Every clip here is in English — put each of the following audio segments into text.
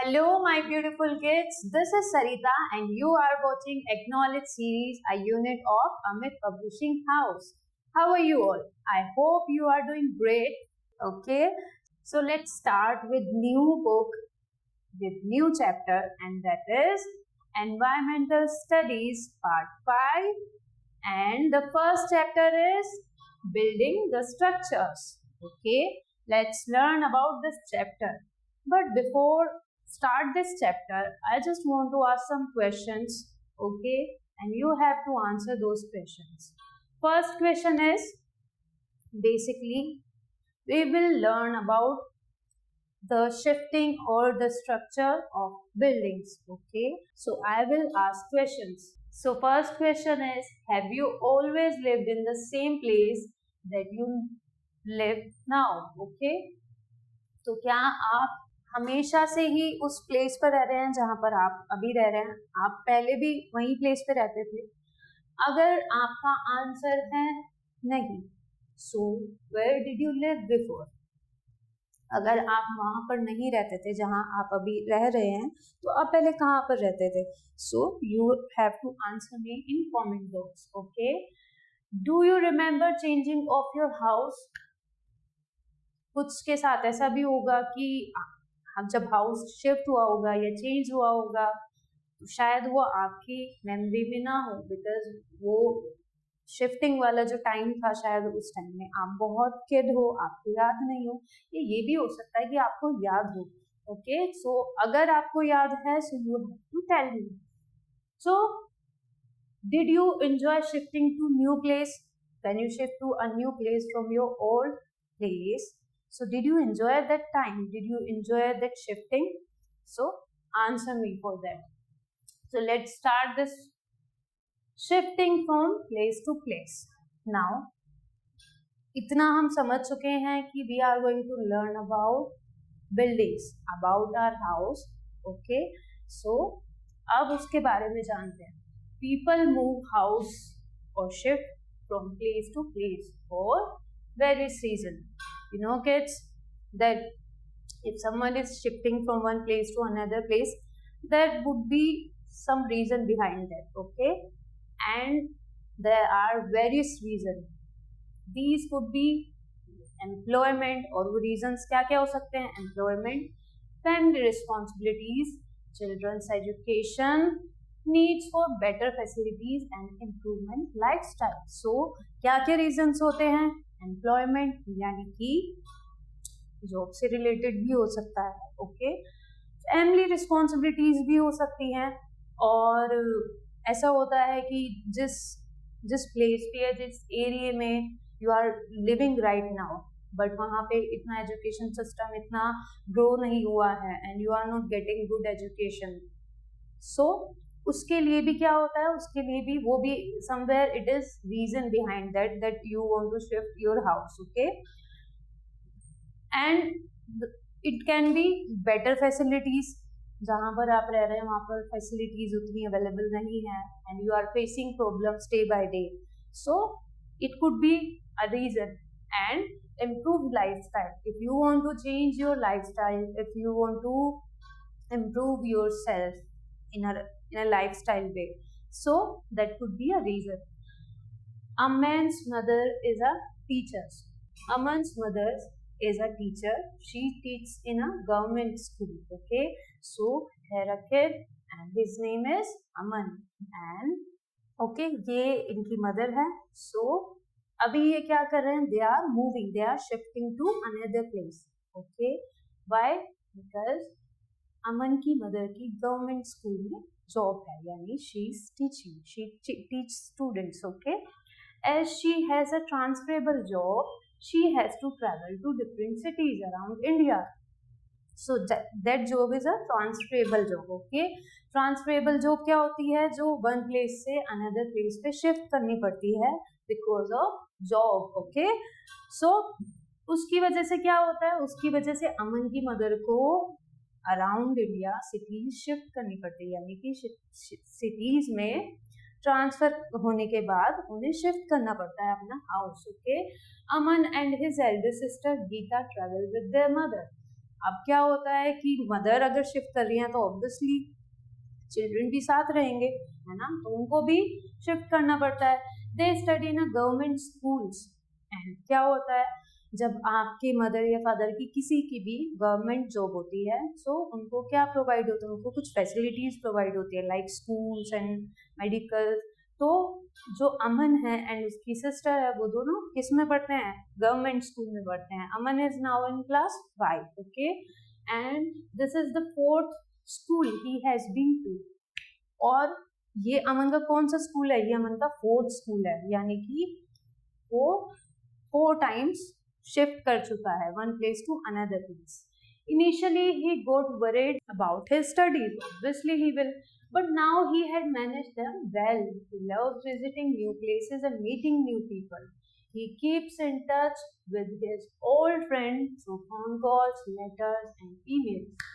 Hello, my beautiful kids. This is Sarita, and you are watching Acknowledge series, a unit of Amit Publishing House. How are you all? I hope you are doing great. Okay, so let's start with new book with new chapter, and that is Environmental Studies Part 5. And the first chapter is Building the Structures. Okay, let's learn about this chapter. But before start this chapter, I just want to ask some questions, okay? And you have to answer those questions. First question is, basically, we will learn about the shifting or the structure of buildings, okay? So I will ask questions. So first question is, have you always lived in the same place that you live now, okay? तो क्या आप हमेशा से ही उस place पर रह रहे हैं जहां पर आप अभी रह रहे हैं? आप पहले भी वही प्लेस पे रहते थे? अगर आपका आंसर है नहीं, so where did you live before? अगर आप वहां पर नहीं रहते थे जहां आप अभी रह रहे हैं, तो आप पहले कहाँ पर रहते थे? So you have to answer me in comment box, okay? Do you remember changing of your house? कुछ के साथ ऐसा भी होगा कि जब हाउस शिफ्ट हुआ होगा या चेंज हुआ होगा, तो शायद वो आपकी मेमोरी में ना हो, बिकॉज वो शिफ्टिंग वाला जो टाइम था, शायद उस टाइम में आप बहुत किड हो, आपको याद नहीं हो, ये भी हो सकता है कि आपको याद हो, ओके? सो अगर आपको याद है, so you have to tell me. So did you enjoy shifting to new place? When you shift to a new place from your old place, so did you enjoy that time? Did you enjoy that shifting? So answer me for that. So let's start this shifting from place to place. Now इतना हम समझ चुके हैं कि we are going to learn about buildings, about our house, okay? So अब उसके बारे में जानते हैं. People move house or shift from place to place for various reasons. You know, kids, that if someone is shifting from one place to another place, there would be some reason behind that, okay? And there are various reasons. These could be employment, और वो reasons क्या क्या हो सकते हैं? Employment, family responsibilities, children's education, needs for better facilities and improvement lifestyle. So क्या क्या reasons होते हैं? एम्प्लॉयमेंट यानी कि जॉब से रिलेटेड भी हो सकता है, ओके? फैमिली रिस्पॉन्सिबिलिटीज भी हो सकती हैं, और ऐसा होता है कि जिस प्लेस पे या जिस एरिया में you are living right now, but वहाँ पे इतना एजुकेशन सिस्टम इतना ग्रो नहीं हुआ है, and you are not getting good education, so उसके लिए भी क्या होता है? उसके लिए भी वो भी somewhere it is reason behind that you want to shift your house, okay? And it can be better facilities. जहां पर आप रह रहे हैं वहां पर फैसिलिटीज उतनी अवेलेबल नहीं है, and you are facing problems day by day, so it could be a reason. And improve lifestyle. If you want to change your lifestyle, if you want to improve yourself in a lifestyle way, so that could be a reason. Aman's mother is a teacher. Aman's mother is a teacher. She teaches in a government school, okay? So here a kid and his name is Aman, and okay, ये इनकी mother है. So अभी ये क्या कर रहे हैं? They are moving, they are shifting to another place, okay? Why? Because अमन की मदर की गवर्नमेंट स्कूल में जॉब है, यानी she is teaching, she teach students, okay? As she has a transferable job, she has to travel to different cities around India. So that job is a transferable job, okay? Transferable job क्या होती है? जो one place से another place पे shift करनी पड़ती है because of job, okay? So उसकी वजह से क्या होता है? उसकी वजह से अमन की मदर को अराउंड इंडिया सिटीज शिफ्ट करनी पड़ती है, यानी कि सिटीज में ट्रांसफर होने के बाद उन्हें शिफ्ट करना पड़ता है अपना house, okay? Aman and his elder sister Geeta travel with their mother. अब क्या होता है कि मदर अगर शिफ्ट कर रही है तो ऑब्वियसली चिल्ड्रन भी साथ रहेंगे, है ना, तो उनको भी शिफ्ट करना पड़ता है। They study in a government schools. And क्या होता है, जब आपके मदर या फादर की किसी की भी गवर्नमेंट जॉब होती है, सो उनको क्या प्रोवाइड होता है, उनको कुछ फैसिलिटीज प्रोवाइड होती है लाइक स्कूल्स एंड मेडिकल। तो जो अमन है एंड उसकी सिस्टर है, वो दोनों किस में पढ़ते हैं, गवर्नमेंट स्कूल में पढ़ते हैं। Aman is now in class 5, okay, and this is the 4th school he has been to. और ये अमन का कौन सा स्कूल है, ये अमन का 4th स्कूल है, यानी कि वो 4 टाइम्स शिफ्ट कर चुका है one place to another place. Initially he got worried about his studies, obviously he will, but now he had managed them well. He loves visiting new places and meeting new people. He keeps in touch with his old friends through phone calls, letters and emails.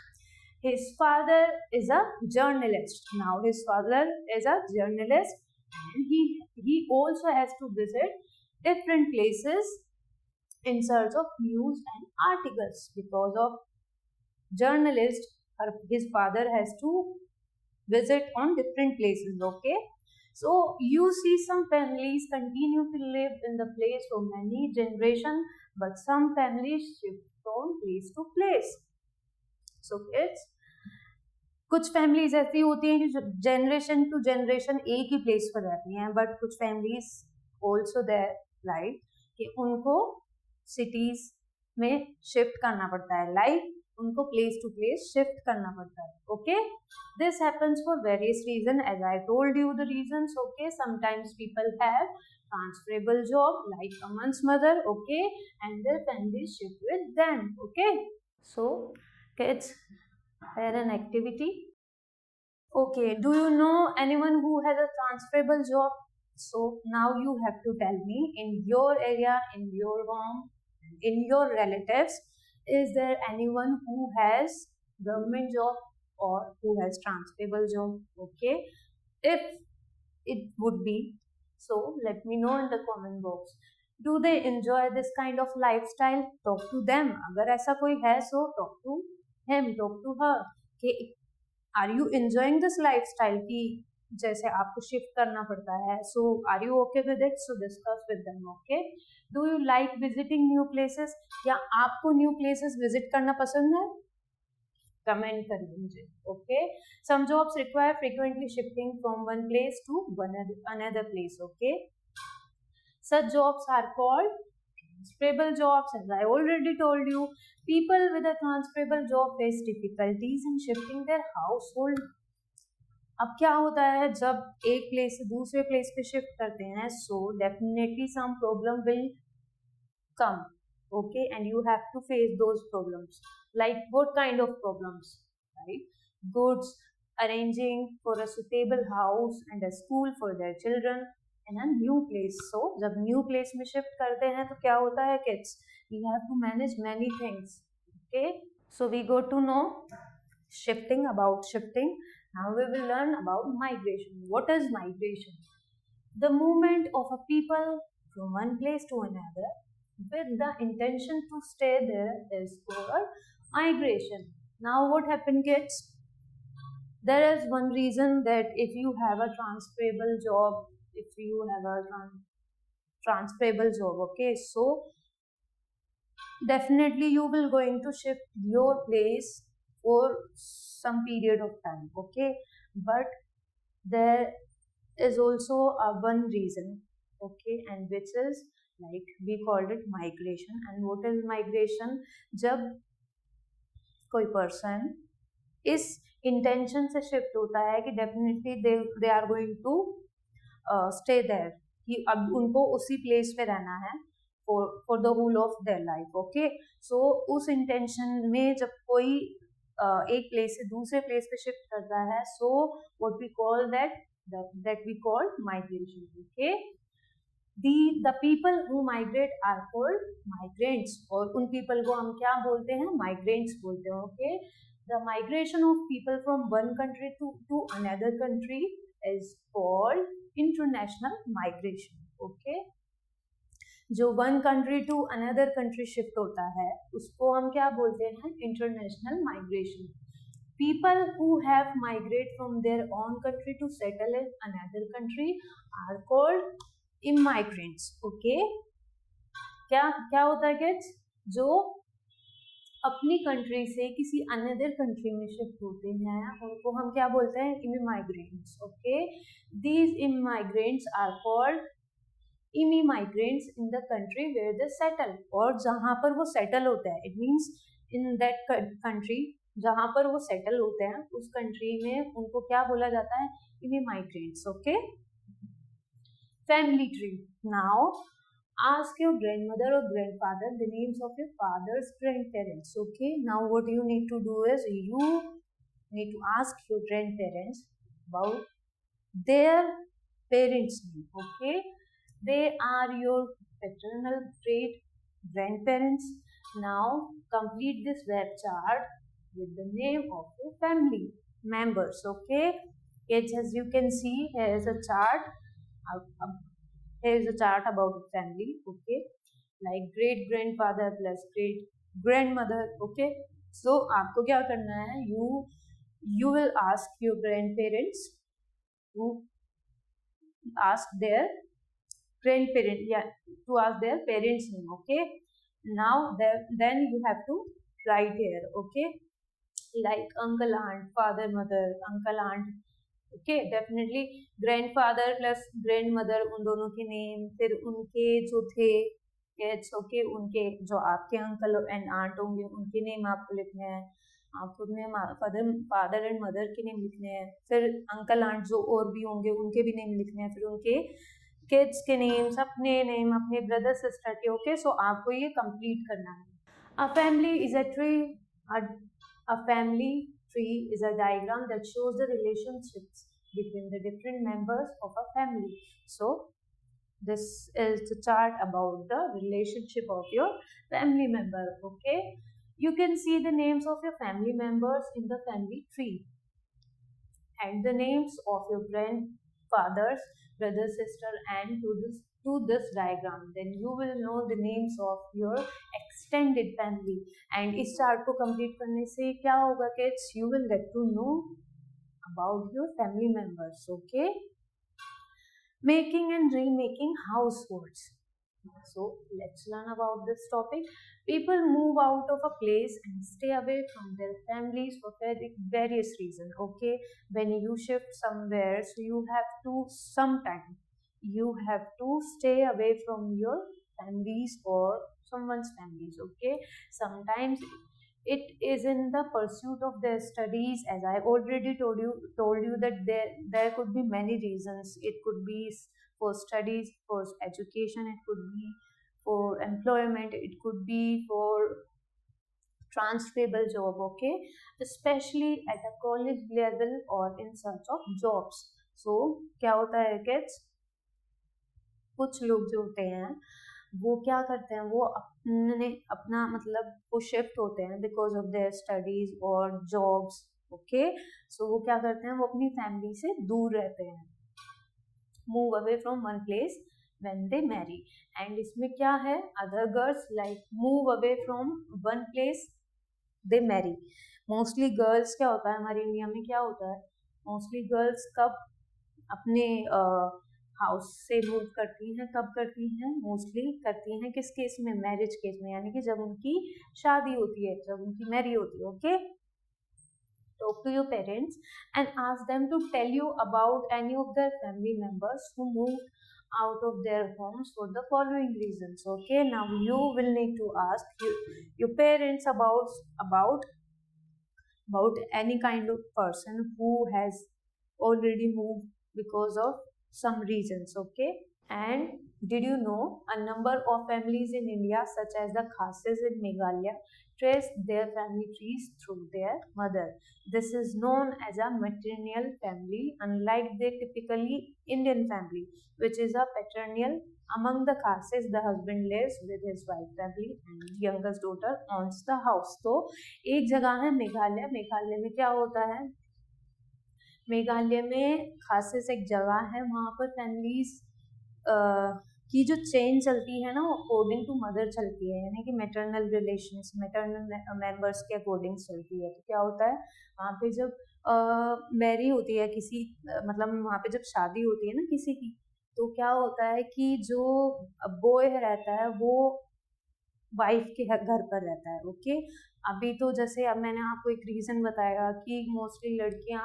His father is a journalist. Now his father is a journalist, and he also has to visit different places in search of news and articles. Because of journalist, his father has to visit on different places, okay. So you see some families continue to live in the place for many generations, but some families shift from place to place. So kids, कुछ families ऐसी होती हैं कि generation to generation एक ही place पर रहती हैं, but कुछ फैमिलीज ऑल्सो देयर राइट कि उनको सिटीज में शिफ्ट करना पड़ता है, लाइक उनको प्लेस टू प्लेस शिफ्ट करना पड़ता है, okay. This happens for various reason, as I told you the reasons, okay. Sometimes people have transferable job like Aman's mother, okay, and their family shift with them, okay. So kids, here an activity. Okay, do you know anyone who has a transferable job? So now you have to tell me, in your area, in your home, in your relatives, is there anyone who has government job or who has transferable job? Okay, if it would be so, let me know in the comment box. Do they enjoy this kind of lifestyle? Talk to them. अगर ऐसा कोई है, so talk to him, talk to her, कि are you enjoying this lifestyle, कि जैसे आपको shift करना पड़ता है, so are you okay with it, so discuss with them, okay. Do you like visiting new places, या आपको न्यू प्लेसेस विजिट करना पसंद है, कमेंट करिए मुझे, okay. Some jobs require frequently shifting from one place to another place, okay. Such jobs are called transferable jobs. As I already told you, people with a transferable job face difficulties in shifting their household. अब क्या होता है, जब एक place से दूसरे place पे shift करते हैं, so definitely some problem will come, okay, and you have to face those problems. Like what kind of problems, right? Goods, arranging for a suitable house and a school for their children in a new place. So जब new place में shift करते हैं तो क्या होता है kids, we have to manage many things, okay. So we go to know shifting, about shifting. Now we will learn about migration. What is migration? The movement of a people from one place to another with the intention to stay there is called migration. Now what happened kids, there is one reason that if you have a transferable job, if you have a transferable job, okay, so definitely you will going to shift your place for some period of time, okay. But there is also a one reason, okay, and which is like we called it migration. And what is migration? जब कोई person इस intention से shift होता है कि definitely they are going to stay there, कि अब उनको उसी place पे रहना है for the whole of their life, okay. So उस intention में जब कोई एक place से दूसरे place पे shift करता है, so what we call that we call migration, okay. The people who migrate are called migrants, और उन people को हम क्या बोलते हैं, migrants बोलते हैं, okay. The migration of people from one country to another country is called international migration, okay. जो one country to another country shift होता है उसको हम क्या बोलते हैं, international migration. People who have migrated from their own country to settle in another country are called immigrants. Okay? क्या क्या होता है किड्स, जो अपनी कंट्री से किसी अनदर कंट्री में शिफ्ट होते हैं उनको हम क्या बोलते हैं, immigrants. Okay, these immigrants are called immigrants in the country where they settle. और जहाँ पर वो सेटल होते हैं, it means in that country जहाँ पर वो सेटल होते हैं उस कंट्री में उनको क्या बोला जाता है, immigrants. Okay, family tree. Now ask your grandmother or grandfather the names of your father's grandparents. Okay, now what you need to do is you need to ask your grandparents about their parents name. Okay, they are your paternal great grandparents. Now complete this web chart with the name of your family members. Okay kids, as you can see here is a chart. Here is a chart about the family. Okay, like great grandfather plus great grandmother. Okay, so आपको क्या करना है, you will ask your grandparents to ask their grandparent, yeah, to ask their parents name. Okay, now then you have to write here. Okay, like uncle aunt, father mother, uncle aunt. Okay, definitely grandfather plus grandmother, उन दोनों के name, फिर उनके जो थे kids. Okay, उनके जो आपके अंकल एंड आंट होंगे उनके नेम आपको लिखने हैं. आपको अपने फादर एंड मदर के नेम लिखने हैं. फिर अंकल आंट जो और भी होंगे उनके भी नेम लिखने हैं. फिर उनके किड्स के नेम्स, अपने नेम, अपने ब्रदर सिस्टर के. ओके, सो आपको ये कंप्लीट करना है. A family is a tree. A family tree is a diagram that shows the relationships between the different members of a family. So this is the chart about the relationship of your family member. Okay, you can see the names of your family members in the family tree and the names of your grandfathers, brother, sister, and to this diagram. Then you will know the names of your extended family. And इस chart को complete करने से क्या होगा kids, you will get to know about your family members. Okay, making and remaking households. So let's learn about this topic. People move out of a place and stay away from their families for various reasons. Okay, when you shift somewhere, so you have to stay away from your families or someone's families. Okay, sometimes it is in the pursuit of their studies. As I already told you that there could be many reasons. It could be for studies, for education, it could be for employment, it could be for transferable job. Okay, especially at a college level or in search of jobs. So क्या होता है kids, कुछ लोग जो होते हैं वो क्या करते हैं, वो अपना मतलब वो शिफ्ट होते हैं बिकॉज ऑफ देयर स्टडीज और जॉब्स. ओके, सो वो क्या करते हैं, वो अपनी फैमिली से दूर रहते हैं. Move away from one place when they marry. And इसमें क्या है, other girls like move away from one place they marry. Mostly girls क्या होता है हमारे इंडिया में, क्या होता है मोस्टली गर्ल्स कब अपने हाउस से मूव करती हैं, कब करती हैं, मोस्टली करती हैं किस केस में, मैरिज केस में, यानी कि जब उनकी शादी होती है, जब उनकी मैरी होती है. Okay, talk to your parents and ask them to tell you about any of their family members who moved out of their homes for the following reasons. Okay, now you will need to ask your parents about any kind of person who has already moved because of some reasons. Okay, and did you know a number of families in India such as the Khasis in Meghalaya trace their family trees through their mother. This is known as a matrilineal family, unlike the typically Indian family, which is a patrilineal. Among the Khasis, the husband lives with his wife family and youngest daughter owns the house. तो एक जगह है मेघालय. मेघालय में क्या होता है, मेघालय में खासिस एक जगह है, वहाँ पर फैमिलीज कि जो चेन चलती है ना वो अकॉर्डिंग टू मदर चलती है, यानी कि मैटरनल रिलेशंस, मैटरनल मेंबर्स के अकॉर्डिंग चलती है। तो क्या होता है वहाँ पे जब मैरी होती है किसी मतलब वहाँ पे जब शादी होती है ना किसी की, तो क्या होता है कि जो बॉय रहता है वो वाइफ के घर पर रहता है। ओके, अभी तो जैसे अब मैंने आपको एक रीजन बताया कि मोस्टली लड़कियां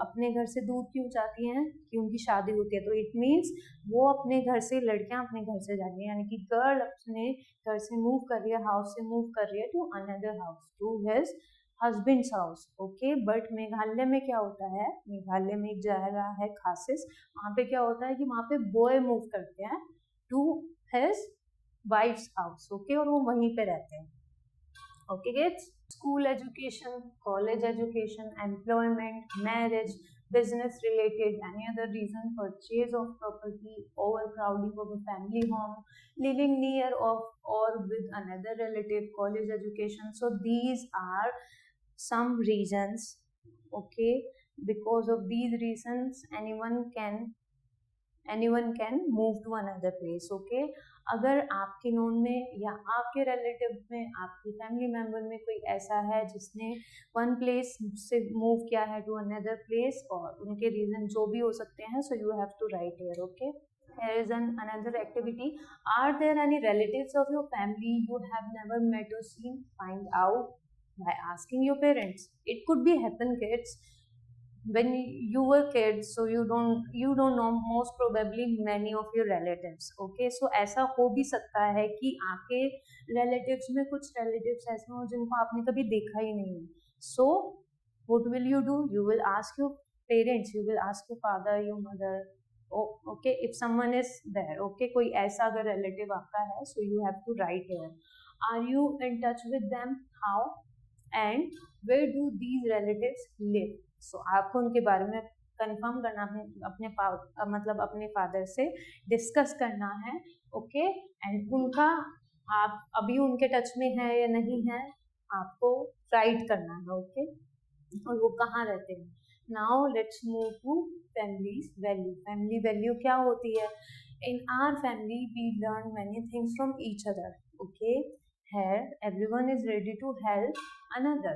अपने घर से दूर क्यों जाती हैं, कि उनकी शादी होती है, तो इट मीन्स वो अपने घर से, लड़कियां अपने घर से जा रही है, यानी कि गर्ल अपने घर से मूव कर रही है, हाउस से मूव कर रही है to another house, to his husband's house. Okay, but Meghalaya में क्या होता है, मेघालय में एक जगह है खासिस, वहाँ पे क्या होता है कि वहाँ पे बॉय मूव करते हैं to his wife's house. Okay, और वो वहीं पे रहते हैं। Okay kids, school education, college education, employment, marriage, business related, any other reason, purchase of property, overcrowding of a family home, living near of or with another relative, college education. So these are some reasons. Okay, because of these reasons anyone can move to another place. Okay, अगर आपके known में या आपके relative में, आपकी family member में कोई ऐसा है जिसने वन प्लेस से मूव किया है टू अनदर प्लेस, और उनके रीजन जो भी हो सकते हैं, so you have to write here. Okay, here is another activity. Are there any relatives of your family you have never met or seen? Find out by asking your parents. It could be happen kids when you were kids, so you don't know most probably many of your relatives. Okay, so ऐसा हो भी सकता है कि आपके relatives में कुछ relatives ऐसे हो जिनको आपने कभी देखा ही नहीं है। So what will you do? You will ask your parents, you will ask your father, your mother. Okay, if someone is there. Okay, कोई ऐसा अगर relative आपका है, so you have to write here. Are you in touch with them? How and where do these relatives live? सो आपको उनके बारे में confirm करना, मतलब अपने फादर से डिस्कस करना है। ओके, एंड उनका आप अभी उनके टच में है या नहीं है, आपको राइट करना है। ओके, और वो कहाँ रहते हैं। Now let's move to families value. Family value क्या होती है? In our family we learn many things from each other. Okay, here everyone is ready to help another.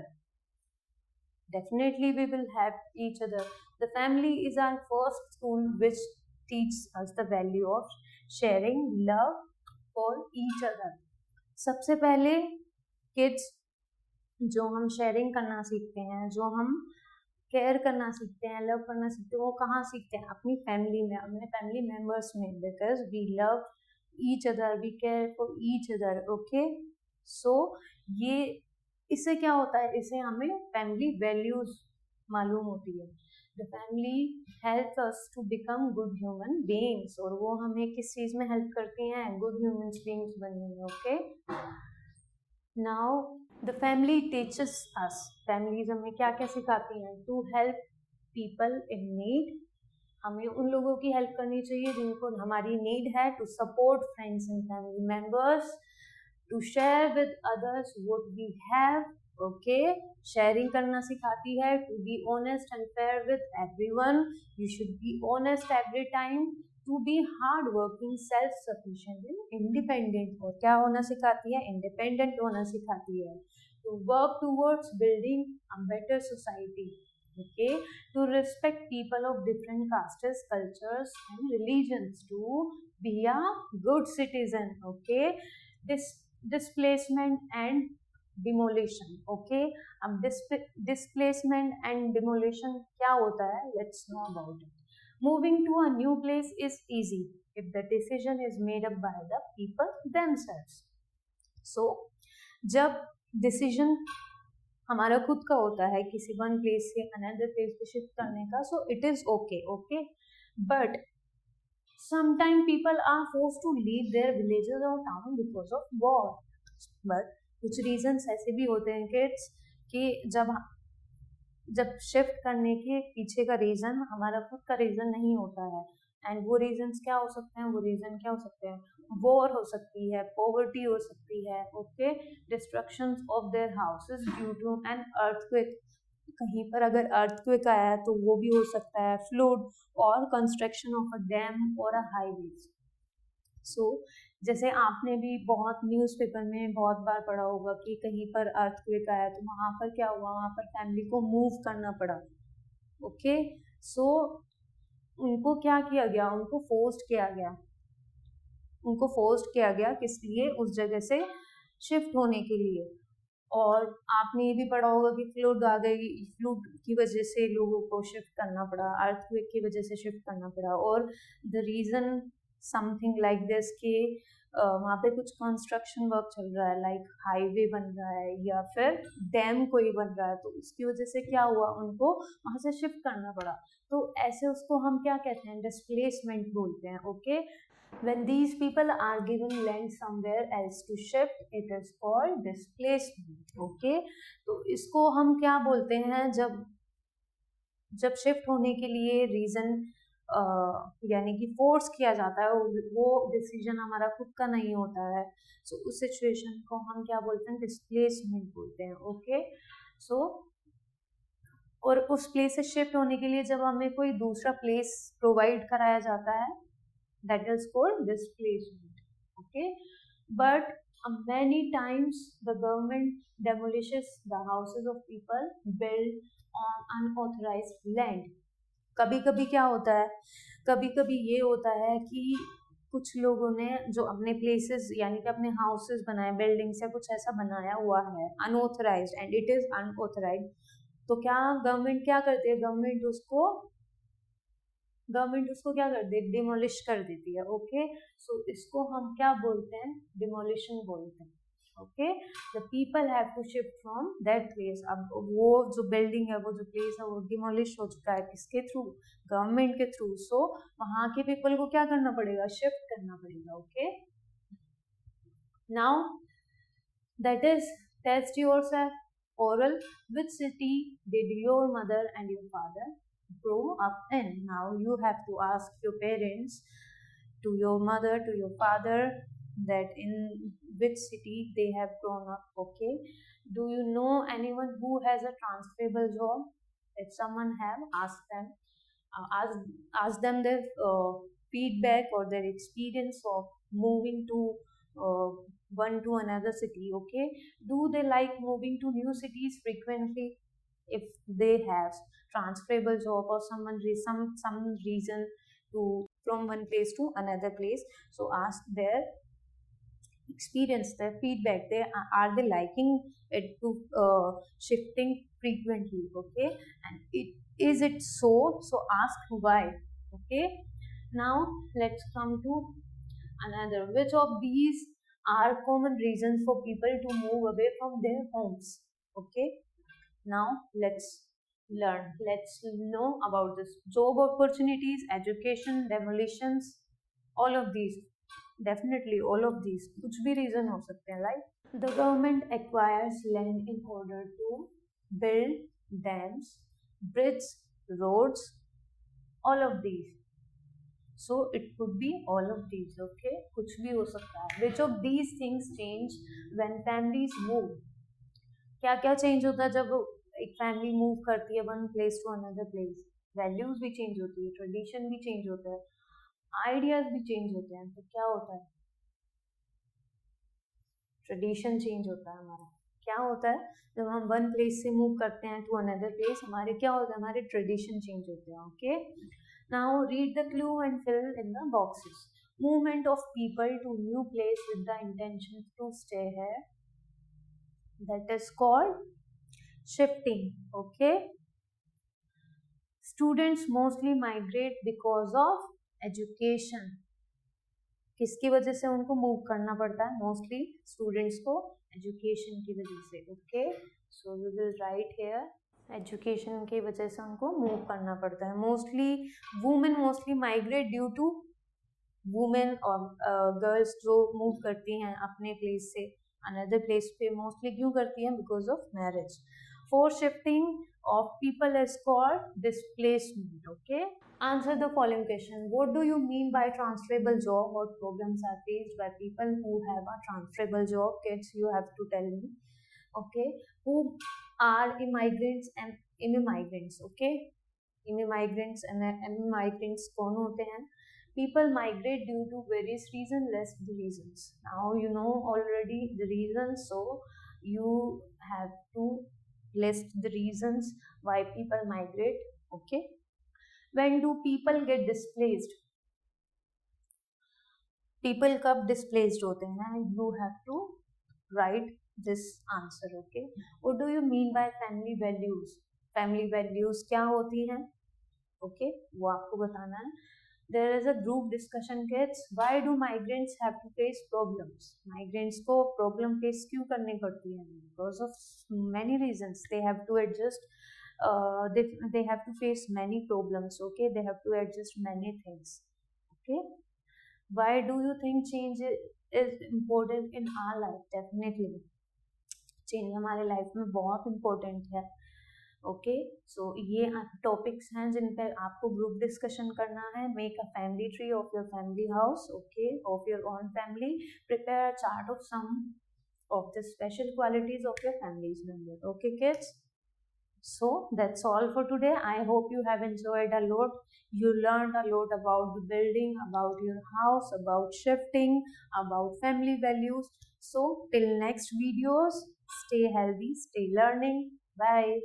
Definitely we will help each other. The family is our first school which teaches us the value of sharing love for each other. सबसे पहले kids जो हम sharing करना सीखते हैं, जो हम care करना सीखते हैं, लव करना सीखते हैं, वो कहाँ सीखते हैं? अपनी फैमिली में, अपने फैमिली मेंबर्स में, because we love each other, we care for each other. Okay, so ये इससे क्या होता है, इससे हमें फैमिली वैल्यूज मालूम होती है। The family help us to become good human beings, और वो हमें किस चीज में हेल्प करती हैं? गुड ह्यूमन बीइंग्स बनने में। Okay, now the family teaches us, families हमें क्या क्या सिखाती हैं? To help people in need, हमें उन लोगों की हेल्प करनी चाहिए जिनको हमारी नीड है। To support friends and family members, to share with others what we have. Okay, sharing करना सिखाती है। To be honest and fair with everyone, you should be honest every time. To be hard working, self sufficient and independent, और क्या होना सिखाती है? Independent होना सिखाती है। To work towards building a better society. Okay, to respect people of different castes, cultures and religions, to be a good citizen. Okay, displacement and demolition. Okay, अब displacement and demolition क्या होता है? Let's know about it. Moving to a new place is easy if the decision is made up by the people themselves. So जब decision हमारा खुद का होता है किसी वन प्लेस से अनदर प्लेस पे शिफ्ट करने का, so it is okay. Okay, but sometime people are forced to leave their villages और town because of war. But कुछ रीजंस ऐसे भी होते हैं किड्स कि जब शिफ्ट करने के पीछे का रीजन हमारा खुद का रीजन नहीं होता है। एंड वो रीजंस क्या हो सकते हैं? वो रीजन क्या हो सकते हैं? वॉर हो सकती है, पॉवर्टी हो सकती है। Okay, destruction of their houses due to an earthquake, कहीं पर अगर अर्थक्वेक आया तो वो भी हो सकता है। फ्लड और कंस्ट्रक्शन ऑफ अ डैम और अ हाईवे। सो जैसे आपने भी बहुत न्यूज़पेपर में बहुत बार पढ़ा होगा कि कहीं पर अर्थक्वेक आया तो वहाँ पर क्या हुआ, वहाँ पर फैमिली को मूव करना पड़ा। ओके, सो उनको क्या किया गया, उनको फोर्स्ड किया गया किस लिए, उस जगह से शिफ्ट होने के लिए। और आपने ये भी पढ़ा होगा कि फ्लड आ गई, फ्लड की वजह से लोगों को शिफ्ट करना पड़ा, अर्थक्वेक की वजह से शिफ्ट करना पड़ा। और the reason something like this कि वहाँ पे कुछ कंस्ट्रक्शन वर्क चल रहा है, लाइक हाईवे बन रहा है या फिर डैम कोई बन रहा है, तो उसकी वजह से क्या हुआ, उनको वहाँ से शिफ्ट करना पड़ा। तो ऐसे उसको हम क्या कहते हैं, डिस्प्लेसमेंट बोलते हैं। Okay, when these people are given land somewhere else to shift, it is called displacement. Okay, तो इसको हम क्या बोलते हैं, जब शिफ्ट होने के लिए रीजन यानी कि फोर्स किया जाता है, वो डिसीजन हमारा खुद का नहीं होता है, सो उस सिचुएशन को हम क्या बोलते हैं, डिस्प्लेसमेंट बोलते हैं। ओके, सो और उस प्लेस से शिफ्ट होने के लिए जब हमें कोई दूसरा प्लेस प्रोवाइड कराया जाता है, that is called displacement. Okay, but many times the government demolishes the houses of people built on unauthorized land. कभी कभी क्या होता है, कभी कभी ये होता है कि कुछ लोगों ने जो अपने प्लेसेस यानी कि अपने हाउसेस बनाए, बिल्डिंग्स या कुछ ऐसा बनाया हुआ है unauthorised, and it is unauthorised, तो क्या गवर्नमेंट क्या करती है, गवर्नमेंट उसको क्या कर दे, डिमोलिश कर देती है। ओके, सो इसको हम क्या बोलते हैं, डिमोलिशन बोलते हैं। Okay, the people have to shift from that place. अब वो जो बिल्डिंग है, वो जो प्लेस है, वो डिमोलिश हो चुका है, किसके थ्रू, गवर्नमेंट के थ्रू। सो वहां के पीपल को क्या करना पड़ेगा, शिफ्ट करना पड़ेगा। Okay, now that is test yourself oral, which city did your mother and your father grow up in? Now you have to ask your parents, to your mother, to your father, that in which city they have grown up. Okay, do you know anyone who has a transferable job? If someone have, ask them their feedback or their experience of moving to uh, one to another city. Okay, do they like moving to new cities frequently? If they have transferable job or some reason to from one place to another place, so ask their experience, their feedback, are they liking it to shifting frequently. Okay, and it so ask why. Okay, now let's come to another, which of these are common reasons for people to move away from their homes. Okay, now let's know about this: job opportunities, education, demolitions, all of these, definitely all of these, कुछ भी reason हो सकते हैं, like the government acquires land in order to build dams, bridges, roads, all of these. So it could be all of these. Okay, कुछ भी हो सकता है. Which of these things change when families move? क्या क्या change होता है जब एक फैमिली मूव करती है one place to another place? Values भी चेंज होती है, ट्रेडिशन भी चेंज होता है, आइडियाज भी चेंज होते हैं। तो क्या होता है, ट्रेडिशन चेंज होता है हमारा। क्या होता है जब हम वन प्लेस से मूव करते हैं टू अनदर प्लेस, हमारे क्या होता है, हमारे ट्रेडिशन चेंज होते हैं। Okay, now read the clue and fill in the boxes. Movement of people to new place with the intention to stay है, that is called shifting. Okay, students mostly migrate because of education. किसकी वजह से उनको move करना पड़ता है, mostly students को education की वजह से। Okay, so we will write here education की वजह से उनको मूव करना पड़ता है। Mostly women mostly migrate due to, women और गर्ल्स जो मूव करती हैं अपने प्लेस से अनदर प्लेस पे, मोस्टली क्यों करती हैं, because of marriage. Four shifting of people is called displacement. Okay, answer the following question: what do you mean by transferable job? What problems are faced by people who have a transferable job? Kids, you have to tell me. Okay, who are immigrants and immigrants? Okay, immigrants and immigrants कौन होते हैं? People migrate due to various reasons. List the reasons. Now you know already the reasons, so you have to list the reasons why people migrate. Okay. When do people get displaced? People कब displaced होते हैं? You have to write this answer. Okay. What do you mean by family values? Family values क्या होती हैं? Okay, वो आपको बताना है. There is a group discussion kids. Why do migrants have to face problems? Migrants को problem face क्यों करनी पड़ती है? Because of many reasons. They have to adjust. They have to face many problems. Okay, they have to adjust many things. Okay. Why do you think change is important in our life? Definitely, change हमारे life में बहुत important है. Okay, so ये topics हैं जिन पर आपको group discussion करना है. Make a family tree of your family house. Okay, of your own family. Prepare a chart of some of the special qualities of your family's member. Okay, kids. So that's all for today. I hope you have enjoyed a lot. You learned a lot about the building, about your house, about shifting, about family values. So till next videos, stay healthy, stay learning. Bye.